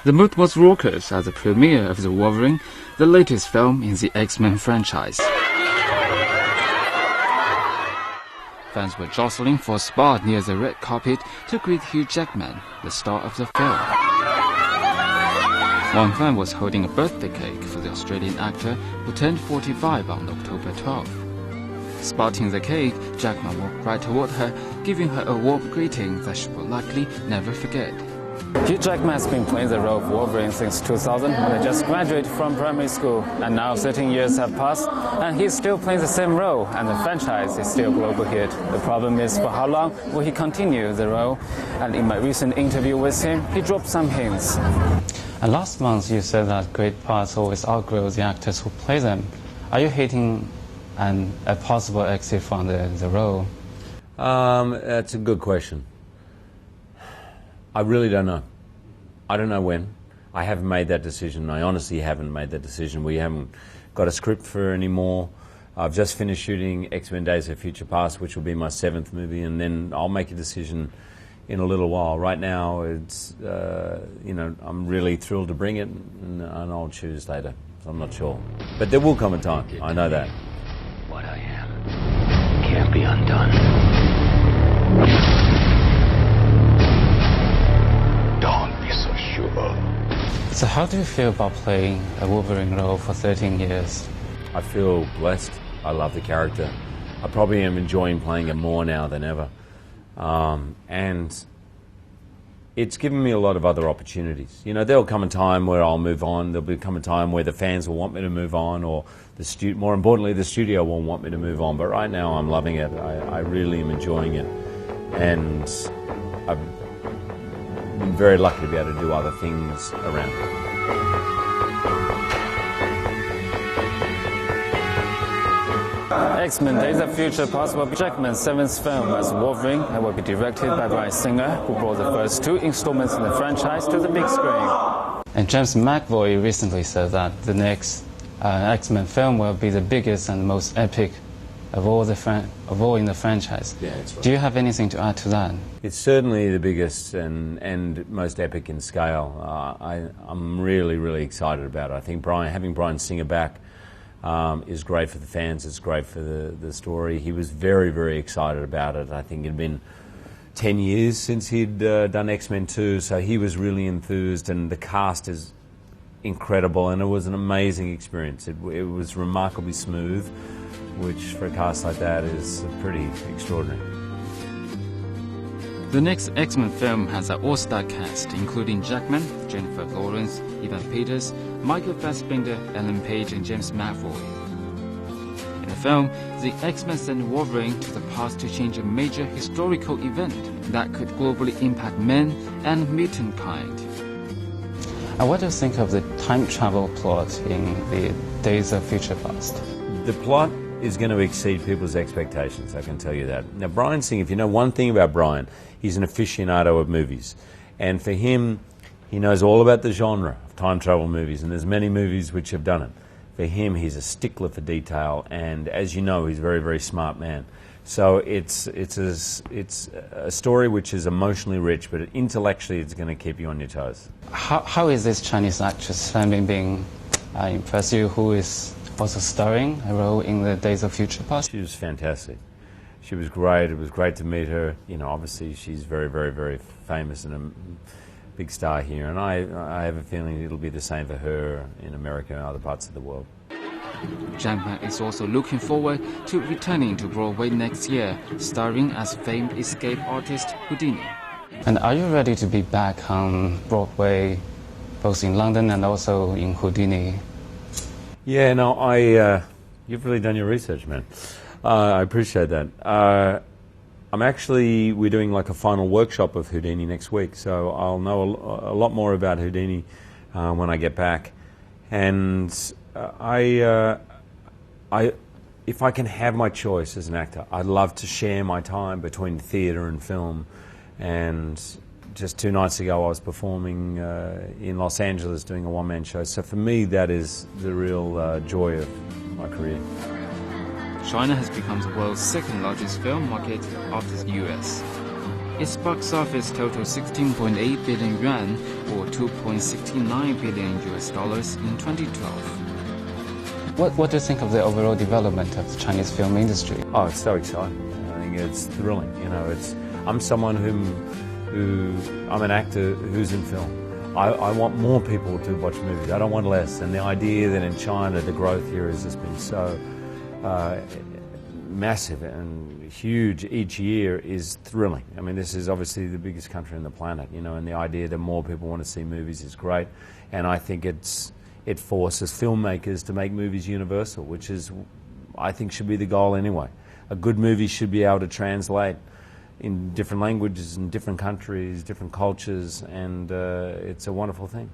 The mood was raucous at the premiere of The Wolverine, the latest film in the X-Men franchise. Fans were jostling for a spot near the red carpet to greet Hugh Jackman, the star of the film. One fan was holding a birthday cake for the Australian actor who turned 45 on October 12. Spotting the cake, Jackman walked right toward her, giving her a warm greeting that she will likely never forget. Hugh Jackman has been playing the role of Wolverine since 2000 when he just graduated from primary school, and now 13 years have passed and he's still playing the same role, and the franchise is still a global hit. The problem is, for how long will he continue the role? And in my recent interview with him, he dropped some hints. And last month you said that great parts always outgrow the actors who play them. Are you hating a possible exit from the role? That's a good question. I really don't know. I don't know when. I haven't made that decision. I honestly haven't made that decision. We haven't got a script for any more. I've just finished shooting X-Men Days of Future Past, which will be my 7th movie, and then I'll make a decision in a little while. Right now, it's I'm really thrilled to bring it, and I'll choose later. So I'm not sure, but there will come a time. I know that. What I am can't be undone. Don't be so sure. So how do you feel about playing a Wolverine role for 13 years? I feel blessed. I love the character. I probably am enjoying playing it more now than ever. And it's given me a lot of other opportunities. You know, there'll come a time where I'll move on. There'll come a time where the fans will want me to move on, or more importantly, the studio will want me to move on. But right now, I'm loving it. I really am enjoying it. And I've been very lucky to be able to do other things around it. X-Men Days of Future Past will be Jackman's 7th film as Wolverine, and will be directed by Bryan Singer, who brought the first 2 installments in the franchise to the big screen. And James McAvoy recently said that the next X-Men film will be the biggest and most epic of all in the franchise. Yeah, that's right. Do you have anything to add to that? It's certainly the biggest and most epic in scale. I'm really, really excited about it. I think having Bryan Singer back is great for the fans. It's great for the story. He was very, very excited about it. I think it had been 10 years since he'd done X-Men 2, so he was really enthused, and the cast is incredible, and it was an amazing experience. It was remarkably smooth, which for a cast like that is pretty extraordinary. The next X-Men film has an all-star cast, including Jackman, Jennifer Lawrence, Evan Peters, Michael Fassbender, Ellen Page, and James McAvoy. In the film, the X-Men send Wolverine to the past to change a major historical event that could globally impact men and mutant kind. And what do you think of the time travel plot in the Days of Future Past? The plot is going to exceed people's expectations, I can tell you that. Now, Bryan Singer, if you know one thing about Bryan, he's an aficionado of movies. And for him, he knows all about the genre of time travel movies, and there's many movies which have done it. For him, he's a stickler for detail, and as you know, he's a very, very smart man. So it's a story which is emotionally rich, but intellectually it's going to keep you on your toes. How is this Chinese actress being impressed you, who is also starring a role in the Days of Future Past? She was fantastic. She was great. It was great to meet her. You know, obviously she's very, very, very famous and a big star here, and I have a feeling it'll be the same for her in America and other parts of the world. Jackman is also looking forward to returning to Broadway next year, starring as famed escape artist Houdini. And are you ready to be back on Broadway, both in London and also in Houdini? Yeah, no, you've really done your research, man. I appreciate that. We're doing like a final workshop of Houdini next week, so I'll know a lot more about Houdini when I get back. And if I can have my choice as an actor, I'd love to share my time between theatre and film. And just 2 nights ago, I was performing in Los Angeles doing a one-man show. So for me, that is the real joy of my career. China has become the world's 2nd largest film market after the US. Its box office totaled 16.8 billion yuan, or 2.69 billion US dollars in 2012. What do you think of the overall development of the Chinese film industry? Oh, it's so exciting. I think it's thrilling. You know, I'm someone I'm an actor who's in film. I want more people to watch movies. I don't want less. And the idea that in China the growth here has just been so massive and huge each year is thrilling. I mean, this is obviously the biggest country on the planet, you know, and the idea that more people want to see movies is great. And I think it forces filmmakers to make movies universal, which is, I think, should be the goal anyway. A good movie should be able to translate in different languages, in different countries, different cultures, and it's a wonderful thing.